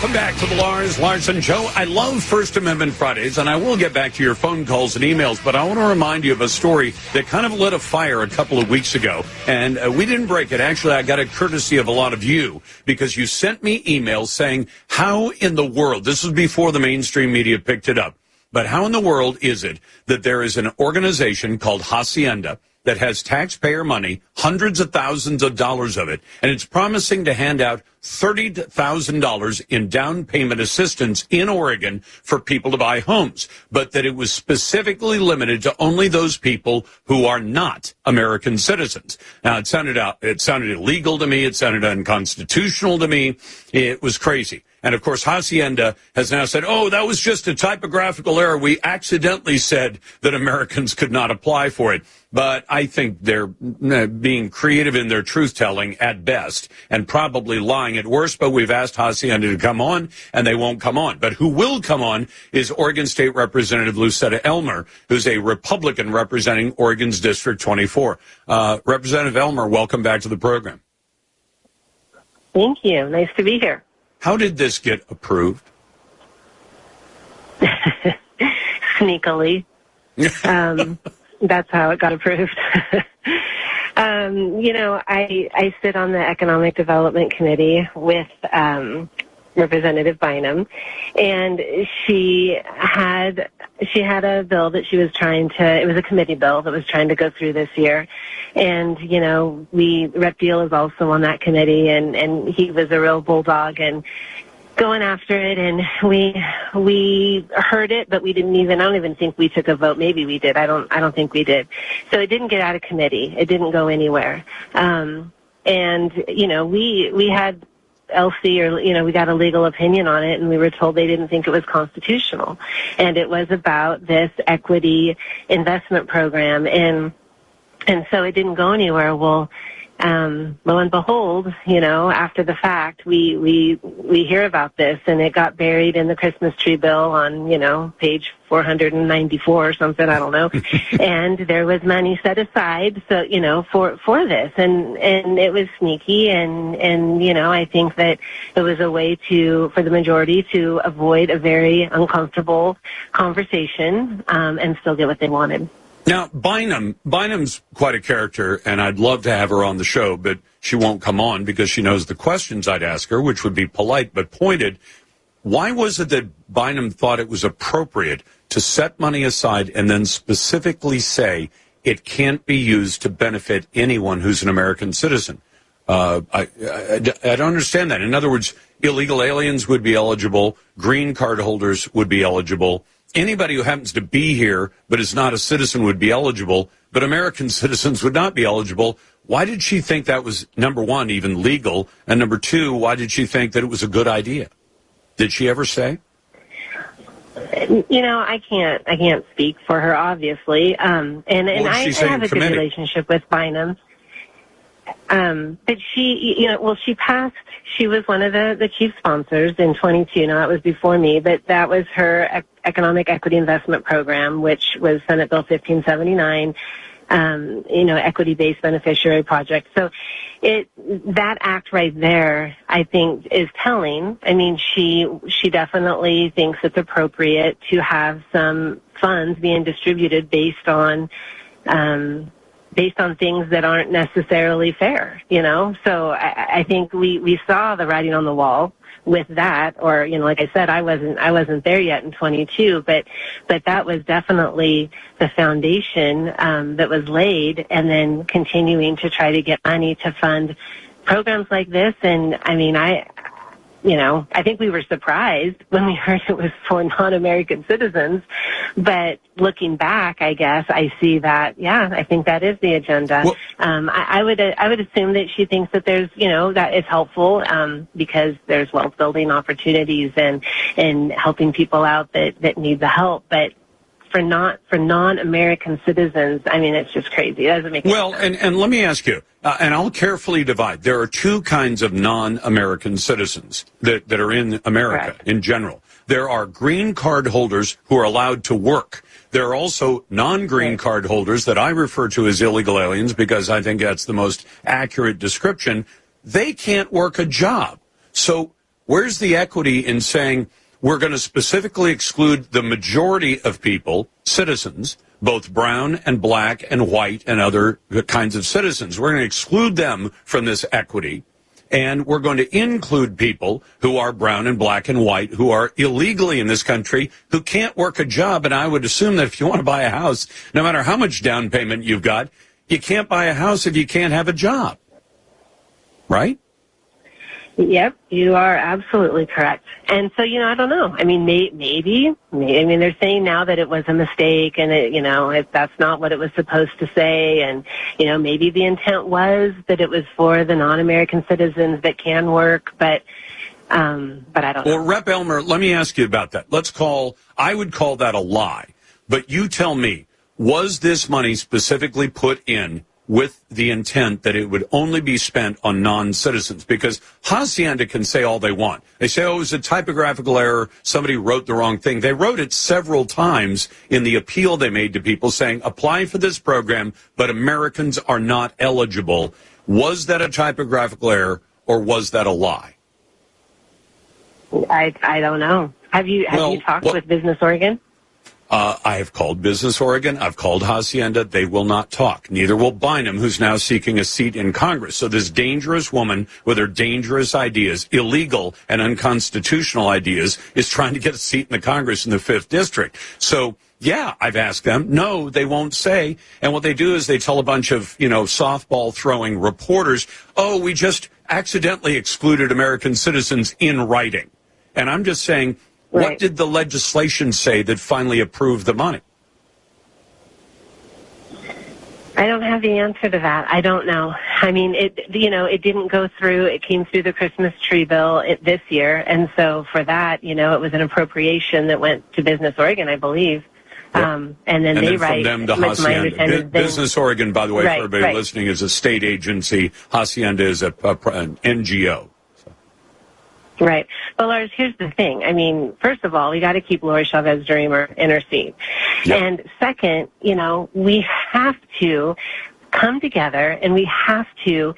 Welcome back to the Lars Larson Show. I love First Amendment Fridays, and I will get back to your phone calls and emails, but I want to remind you of a story that kind of lit a fire a couple of weeks ago, and we didn't break it. Actually, I got it courtesy of a lot of you, because you sent me emails saying, how in the world, this was before the mainstream media picked it up, but how in the world is it that there is an organization called Hacienda that has taxpayer money, hundreds of thousands of dollars of it, and it's promising to hand out $30,000 in down payment assistance in Oregon for people to buy homes, but that it was specifically limited to only those people who are not American citizens. Now, it sounded illegal to me. It sounded unconstitutional to me. It was crazy. And, of course, Hacienda has now said, oh, that was just a typographical error. We accidentally said that Americans could not apply for it. But I think they're being creative in their truth-telling at best and probably lying at worst. But we've asked Hacienda to come on, and they won't come on. But who will come on is Oregon State Representative Lucetta Elmer, who's a Republican representing Oregon's District 24. Representative Elmer, welcome back to the program. Thank you. Nice to be here. How did this get approved? Sneakily. That's how it got approved. I sit on the Economic Development Committee with Representative Bynum, and she had a bill that she was it was a committee bill that was trying to go through this year. And, Rep. Deal is also on that committee, and he was a real bulldog and going after it, and we heard it, but I don't even think we took a vote. Maybe we did. I don't think we did. So it didn't get out of committee. It didn't go anywhere. We had LC, we got a legal opinion on it, and we were told they didn't think it was constitutional. And it was about this equity investment program, and so it didn't go anywhere. Well, lo and behold, after the fact, we hear about this, and it got buried in the Christmas tree bill on, page 494 or something, I don't know. And there was money set aside, so, for this, and it was sneaky, and I think that it was a way for the majority to avoid a very uncomfortable conversation, and still get what they wanted. Now, Bynum's quite a character, and I'd love to have her on the show, but she won't come on because she knows the questions I'd ask her, which would be polite but pointed. Why was it that Bynum thought it was appropriate to set money aside and then specifically say it can't be used to benefit anyone who's an American citizen? I don't understand that. In other words, illegal aliens would be eligible, green card holders would be eligible. Anybody who happens to be here but is not a citizen would be eligible, but American citizens would not be eligible. Why did she think that was, number one, even legal? And number two, why did she think that it was a good idea? Did she ever say? I can't speak for her, obviously. And I have a good relationship with Bynum. But she passed. She was one of the chief sponsors in 22. Now, that was before me, but that was her Economic Equity Investment Program, which was Senate Bill 1579, equity-based beneficiary project. So that act right there, I think, is telling. I mean, she definitely thinks it's appropriate to have some funds being distributed based on things that aren't necessarily fair, So I think we saw the writing on the wall with that, or, like I said, I wasn't there yet in 22, but that was definitely the foundation that was laid, and then continuing to try to get money to fund programs like this. And I mean, I think we were surprised when we heard it was for non-American citizens. But looking back, I guess I see that, I think that is the agenda. Well, I would assume that she thinks that there's, that it's helpful because there's wealth building opportunities and helping people out that need the help. But for non-American citizens, I mean, it's just crazy. It doesn't make any sense. And let me ask you, and I'll carefully divide. There are two kinds of non-American citizens that are in America. Correct. In general. There are green card holders who are allowed to work. There are also non-green card holders that I refer to as illegal aliens because I think that's the most accurate description. They can't work a job. So Where's the equity in saying we're going to specifically exclude the majority of people, citizens, both brown and black and white and other kinds of citizens? We're going to exclude them from this equity. And we're going to include people who are brown and black and white, who are illegally in this country, who can't work a job. And I would assume that if you want to buy a house, no matter how much down payment you've got, you can't buy a house if you can't have a job. Right? Yep, you are absolutely correct. And so, I don't know. I mean, maybe. I mean, they're saying now that it was a mistake and that's not what it was supposed to say. And, maybe the intent was that it was for the non-American citizens that can work, but I don't know. Well, Rep. Elmer, let me ask you about that. I would call that a lie. But you tell me, was this money specifically put in with the intent that it would only be spent on non-citizens? Because Hacienda can say all they want. They say, it was a typographical error. Somebody wrote the wrong thing. They wrote it several times in the appeal they made to people saying, apply for this program, but Americans are not eligible. Was that a typographical error or was that a lie? I don't know. Have you talked with Business Oregon? I have called Business Oregon. I've called Hacienda. They will not talk. Neither will Bynum, who's now seeking a seat in Congress. So this dangerous woman with her dangerous ideas, illegal and unconstitutional ideas, is trying to get a seat in the Congress in the 5th District. So, yeah, I've asked them. No, they won't say. And what they do is they tell a bunch of, softball throwing reporters, we just accidentally excluded American citizens in writing. And I'm just saying, right. What did the legislation say that finally approved the money? I don't have the answer to that. I don't know. I mean, it didn't go through. It came through the Christmas tree bill this year. And so for that, it was an appropriation that went to Business Oregon, I believe. Yep. And then they write. From them to Hacienda. Business Oregon, by the way, for everybody listening, is a state agency. Hacienda is an NGO. Right. Well, Lars, here's the thing. I mean, first of all, we got to keep Lori Chavez Dreamer in her seat. Yep. And second, we have to come together and we have to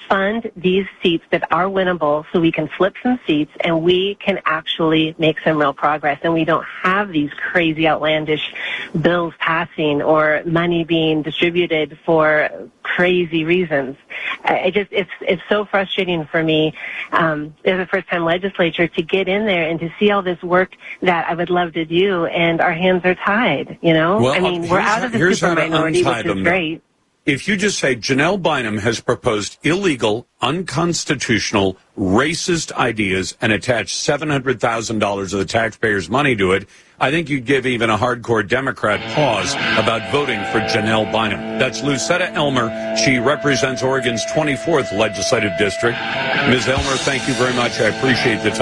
fund these seats that are winnable so we can flip some seats and we can actually make some real progress. And we don't have these crazy, outlandish bills passing or money being distributed for crazy reasons. It's so frustrating for me as a first-time legislator to get in there and to see all this work that I would love to do, and our hands are tied, Well, I mean, we're out of the super minority, which is great. If you just say Janelle Bynum has proposed illegal, unconstitutional, racist ideas and attached $700,000 of the taxpayers' money to it, I think you'd give even a hardcore Democrat pause about voting for Janelle Bynum. That's Lucetta Elmer. She represents Oregon's 24th legislative district. Ms. Elmer, thank you very much. I appreciate the time.